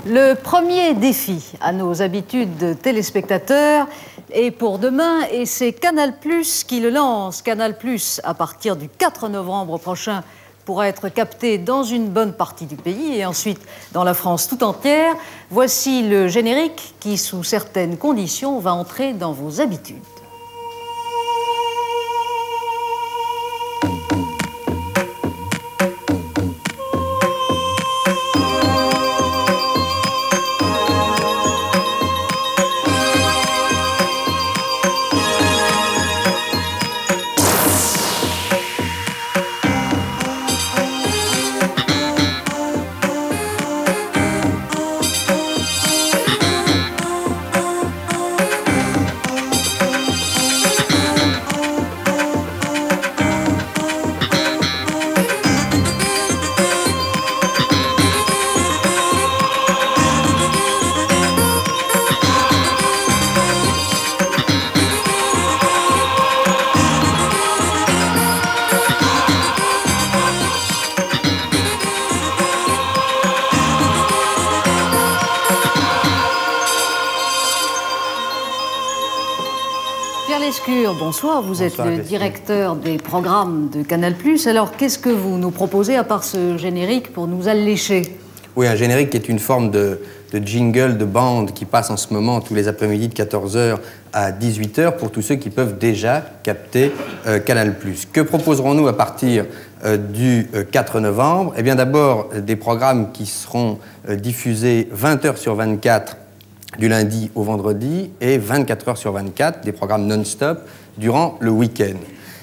Le premier défi à nos habitudes de téléspectateurs est pour demain et c'est Canal+ qui le lance. Canal+, à partir du 4 novembre prochain, pourra être capté dans une bonne partie du pays et ensuite dans la France tout entière. Voici le générique qui, sous certaines conditions, va entrer dans vos habitudes. Pierre Lescure, bonsoir. Vous êtes le directeur des programmes de Canal+. Alors, qu'est-ce que vous nous proposez à part ce générique pour nous allécher? Oui, un générique qui est une forme de jingle, de bande qui passe en ce moment tous les après-midi de 14 h à 18 h pour tous ceux qui peuvent déjà capter Canal+. Que proposerons-nous à partir du 4 novembre? Eh bien, d'abord, des programmes qui seront diffusés 20 h sur 24 du lundi au vendredi et 24 h sur 24, des programmes non-stop durant le week-end.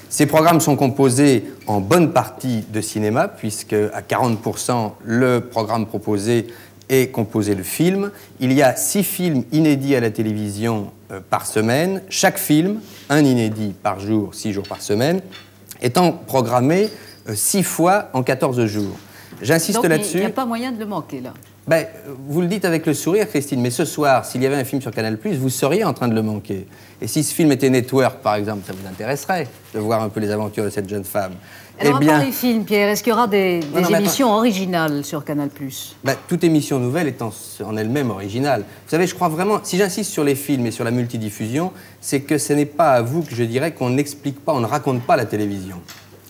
Ces programmes sont composés en bonne partie de cinéma, puisque à 40%, le programme proposé est composé de films. Il y a 6 films inédits à la télévision par semaine. Chaque film, un inédit par jour, 6 jours par semaine, étant programmé 6 fois en 14 jours. J'insiste là-dessus. Il n'y a pas moyen de le manquer, là. Ben, vous le dites avec le sourire, Christine, mais ce soir, s'il y avait un film sur Canal+, vous seriez en train de le manquer. Et si ce film était Network, par exemple, ça vous intéresserait de voir un peu les aventures de cette jeune femme. Alors, à part les films, Pierre, est-ce qu'il y aura des émissions originales sur Canal+? Ben, toute émission nouvelle est en elle-même originale. Vous savez, je crois vraiment, si j'insiste sur les films et sur la multidiffusion, c'est que ce n'est pas à vous que je dirais qu'on n'explique pas, on ne raconte pas la télévision.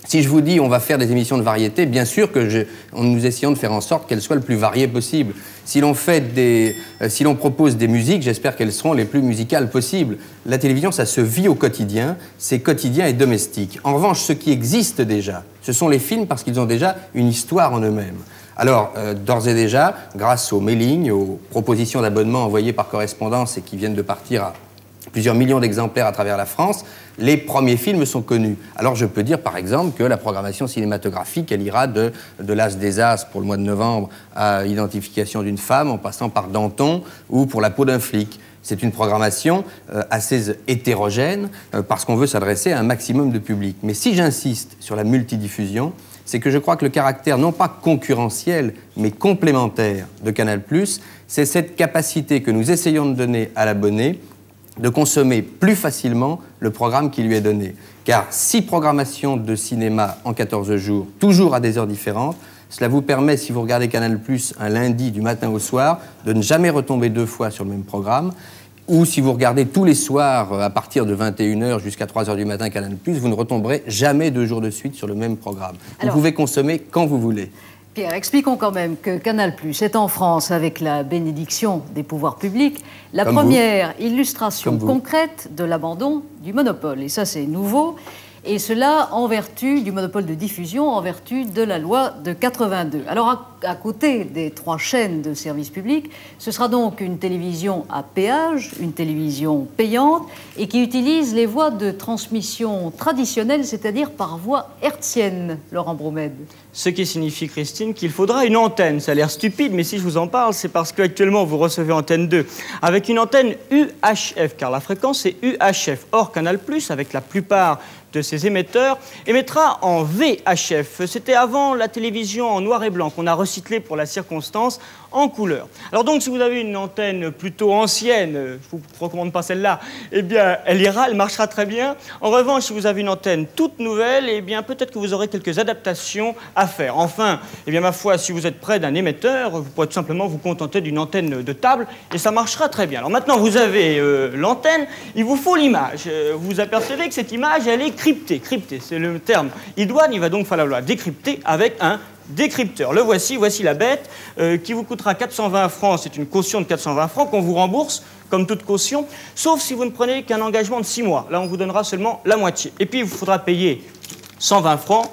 Si je vous dis on va faire des émissions de variété, bien sûr que nous essayons de faire en sorte qu'elles soient le plus variées possible. Si l'on propose des musiques, j'espère qu'elles seront les plus musicales possibles. La télévision, ça se vit au quotidien, c'est quotidien et domestique. En revanche, ce qui existe déjà, ce sont les films parce qu'ils ont déjà une histoire en eux-mêmes. Alors, d'ores et déjà, grâce aux mailings, aux propositions d'abonnement envoyées par correspondance et qui viennent de partir à plusieurs millions d'exemplaires à travers la France, les premiers films sont connus. Alors je peux dire par exemple que la programmation cinématographique, elle ira de L'As des As pour le mois de novembre à Identification d'une femme, en passant par Danton ou Pour la peau d'un flic. C'est une programmation assez hétérogène parce qu'on veut s'adresser à un maximum de public. Mais si j'insiste sur la multidiffusion, c'est que je crois que le caractère non pas concurrentiel, mais complémentaire de Canal+, c'est cette capacité que nous essayons de donner à l'abonné de consommer plus facilement le programme qui lui est donné. Car 6 programmations de cinéma en 14 jours, toujours à des heures différentes, cela vous permet, si vous regardez Canal+, un lundi du matin au soir, de ne jamais retomber 2 fois sur le même programme. Ou si vous regardez tous les soirs, à partir de 21 h jusqu'à 3 h du matin Canal+, vous ne retomberez jamais 2 jours de suite sur le même programme. Vous pouvez consommer quand vous voulez. Pierre, expliquons quand même que Canal+ est en France, avec la bénédiction des pouvoirs publics, la première illustration concrète de l'abandon du monopole. Et ça, c'est nouveau. Et cela en vertu du monopole de diffusion, en vertu de la loi de 82. Alors, à côté des 3 chaînes de service public, ce sera donc une télévision à péage, une télévision payante, et qui utilise les voies de transmission traditionnelles, c'est-à-dire par voie hertzienne, Laurent Bromède. Ce qui signifie, Christine, qu'il faudra une antenne. Ça a l'air stupide, mais si je vous en parle, c'est parce qu'actuellement, vous recevez Antenne 2 avec une antenne UHF, car la fréquence est UHF. Or, Canal+, avec la plupart de ses émetteurs, émettra en VHF. C'était avant la télévision en noir et blanc qu'on a recyclé pour la circonstance en couleur. Alors donc, si vous avez une antenne plutôt ancienne, je ne vous recommande pas celle-là, eh bien, elle ira, elle marchera très bien. En revanche, si vous avez une antenne toute nouvelle, eh bien, peut-être que vous aurez quelques adaptations à à faire. Enfin, eh bien, ma foi, si vous êtes près d'un émetteur, vous pourrez tout simplement vous contenter d'une antenne de table et ça marchera très bien. Alors maintenant, vous avez l'antenne, il vous faut l'image. Vous apercevez que cette image, elle est cryptée. Cryptée, c'est le terme idoine, il va donc falloir la décrypter avec un décrypteur. Le voici la bête, qui vous coûtera 420 francs, c'est une caution de 420 francs qu'on vous rembourse, comme toute caution, sauf si vous ne prenez qu'un engagement de 6 mois. Là, on vous donnera seulement la moitié. Et puis, il vous faudra payer 120 francs,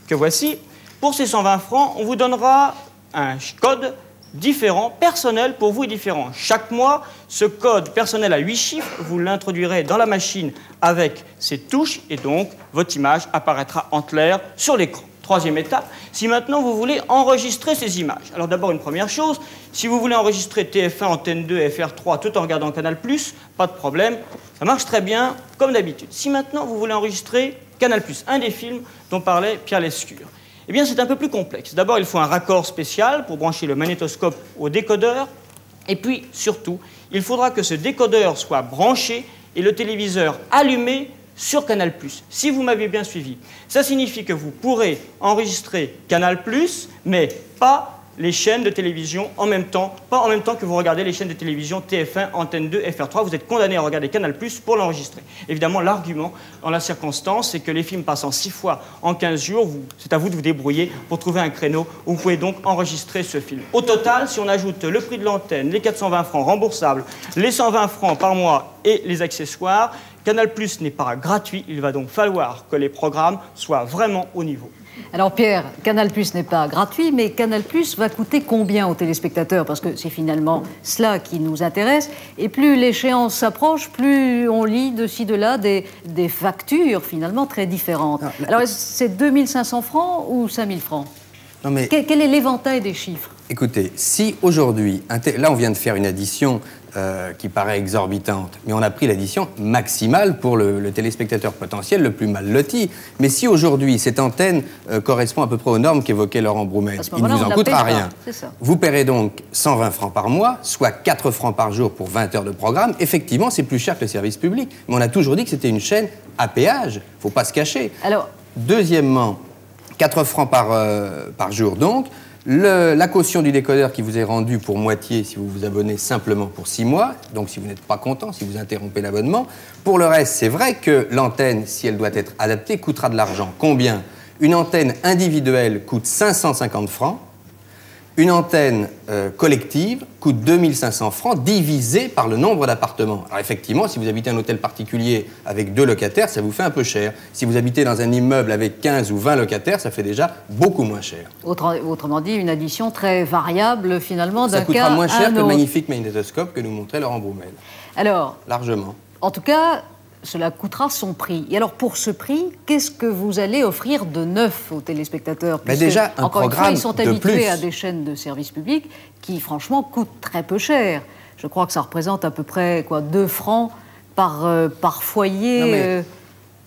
que voici. Pour ces 120 francs, on vous donnera un code différent, personnel pour vous et différent. Chaque mois, ce code personnel à 8 chiffres, vous l'introduirez dans la machine avec ces touches, et donc, votre image apparaîtra en clair sur l'écran. Troisième étape, si maintenant vous voulez enregistrer ces images. Alors d'abord, une première chose, si vous voulez enregistrer TF1, Antenne 2, FR3 tout en regardant Canal+, pas de problème, ça marche très bien, comme d'habitude. Si maintenant vous voulez enregistrer Canal+, un des films dont parlait Pierre Lescure, eh bien c'est un peu plus complexe. D'abord, il faut un raccord spécial pour brancher le magnétoscope au décodeur, et puis surtout, il faudra que ce décodeur soit branché et le téléviseur allumé sur Canal+, si vous m'avez bien suivi. Ça signifie que vous pourrez enregistrer Canal+, mais pas les chaînes de télévision en même temps, pas en même temps que vous regardez les chaînes de télévision TF1, Antenne 2, FR3. Vous êtes condamné à regarder Canal+ pour l'enregistrer. Évidemment, l'argument, en la circonstance, c'est que les films passant 6 fois en 15 jours, c'est à vous de vous débrouiller pour trouver un créneau où vous pouvez donc enregistrer ce film. Au total, si on ajoute le prix de l'antenne, les 420 francs remboursables, les 120 francs par mois et les accessoires, Canal+ n'est pas gratuit, il va donc falloir que les programmes soient vraiment au niveau. Alors Pierre, Canal+ n'est pas gratuit, mais Canal+ va coûter combien aux téléspectateurs? Parce que c'est finalement cela qui nous intéresse. Et plus l'échéance s'approche, plus on lit de ci, de là des factures finalement très différentes. Alors c'est 2500 francs ou 5000 francs? Non, mais... Quel est l'éventail des chiffres? Écoutez, si aujourd'hui, là on vient de faire une addition qui paraît exorbitante, mais on a pris l'addition maximale pour le téléspectateur potentiel le plus mal loti. Mais si aujourd'hui cette antenne correspond à peu près aux normes qu'évoquait Laurent Broumel, il ne vous en coûtera rien. Vous paierez donc 120 francs par mois, soit 4 francs par jour pour 20 heures de programme. Effectivement, c'est plus cher que le service public, mais on a toujours dit que c'était une chaîne à péage, il ne faut pas se cacher. Alors... Deuxièmement, 4 francs par jour donc. La caution du décodeur qui vous est rendue pour moitié si vous vous abonnez simplement pour 6 mois, donc si vous n'êtes pas content, si vous interrompez l'abonnement. Pour le reste, c'est vrai que l'antenne, si elle doit être adaptée, coûtera de l'argent. Combien? Une antenne individuelle coûte 550 francs. Une antenne collective coûte 2500 francs divisé par le nombre d'appartements. Alors effectivement, si vous habitez un hôtel particulier avec 2 locataires, ça vous fait un peu cher. Si vous habitez dans un immeuble avec 15 ou 20 locataires, ça fait déjà beaucoup moins cher. Autrement dit, une addition très variable finalement d'un cas à un autre. Ça coûtera moins cher que le magnifique magnétoscope que nous montrait Laurent Broumel. Alors, largement. En tout cas, cela coûtera son prix. Et alors, pour ce prix, qu'est-ce que vous allez offrir de neuf aux téléspectateurs? Puisque, déjà, un encore programme une fois, ils sont habitués à des chaînes de service public qui, franchement, coûtent très peu cher. Je crois que ça représente à peu près 2 francs par foyer. Non, mais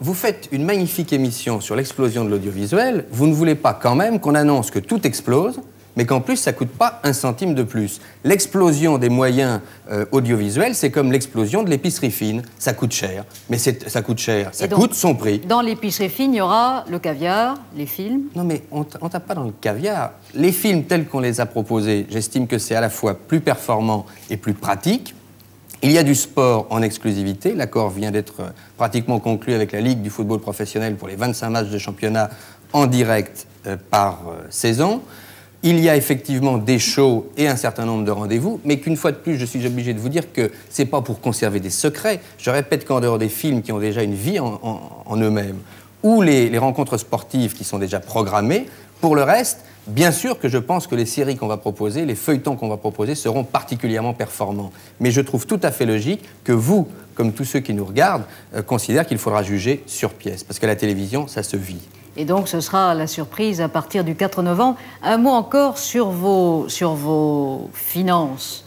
vous faites une magnifique émission sur l'explosion de l'audiovisuel. Vous ne voulez pas quand même qu'on annonce que tout explose, mais qu'en plus, ça ne coûte pas 1 centime de plus. L'explosion des moyens audiovisuels, c'est comme l'explosion de l'épicerie fine. Ça coûte cher, mais ça coûte cher, ça coûte son prix. Dans l'épicerie fine, il y aura le caviar, les films. Non, mais on ne tape pas dans le caviar. Les films tels qu'on les a proposés, j'estime que c'est à la fois plus performant et plus pratique. Il y a du sport en exclusivité. L'accord vient d'être pratiquement conclu avec la Ligue du football professionnel pour les 25 matchs de championnat en direct par saison. Il y a effectivement des shows et un certain nombre de rendez-vous, mais qu'une fois de plus, je suis obligé de vous dire que ce n'est pas pour conserver des secrets. Je répète qu'en dehors des films qui ont déjà une vie en eux-mêmes, ou les rencontres sportives qui sont déjà programmées, pour le reste, bien sûr que je pense que les séries qu'on va proposer, les feuilletons qu'on va proposer seront particulièrement performants. Mais je trouve tout à fait logique que vous, comme tous ceux qui nous regardent, considèrent qu'il faudra juger sur pièce, parce que la télévision, ça se vit. Et donc, ce sera la surprise à partir du 4 novembre. Un mot encore sur vos finances.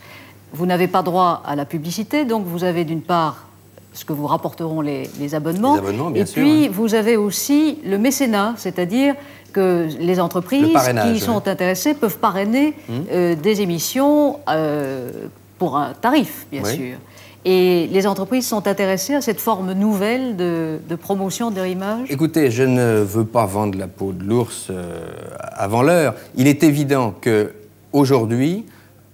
Vous n'avez pas droit à la publicité, donc vous avez d'une part ce que vous rapporteront les abonnements. Les abonnements, bien sûr. Et puis, vous avez aussi le mécénat, c'est-à-dire que les entreprises qui sont intéressées peuvent parrainer des émissions pour un tarif, bien sûr. Et les entreprises sont intéressées à cette forme nouvelle de promotion de leur image? Écoutez, je ne veux pas vendre la peau de l'ours avant l'heure. Il est évident qu'aujourd'hui,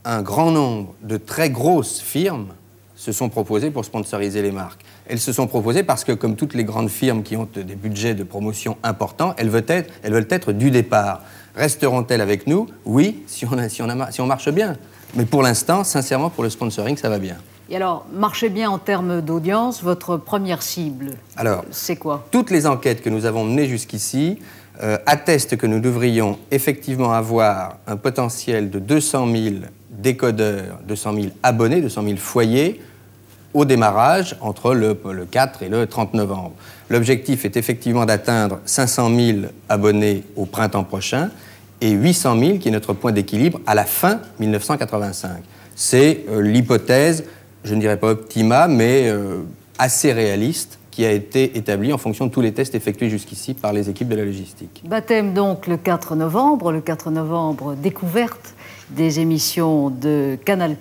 un grand nombre de très grosses firmes se sont proposées pour sponsoriser les marques. Elles se sont proposées parce que, comme toutes les grandes firmes qui ont des budgets de promotion importants, elles veulent être du départ. Resteront-elles avec nous? Oui, si on marche bien. Mais pour l'instant, sincèrement, pour le sponsoring, ça va bien. Et alors, marchez bien en termes d'audience, votre première cible, c'est quoi? Toutes les enquêtes que nous avons menées jusqu'ici attestent que nous devrions effectivement avoir un potentiel de 200 000 décodeurs, 200 000 abonnés, 200 000 foyers au démarrage entre le 4 et le 30 novembre. L'objectif est effectivement d'atteindre 500 000 abonnés au printemps prochain et 800 000, qui est notre point d'équilibre, à la fin 1985. C'est l'hypothèse, je ne dirais pas optima, mais assez réaliste, qui a été établie en fonction de tous les tests effectués jusqu'ici par les équipes de la logistique. Baptême donc le 4 novembre, découverte des émissions de Canal+.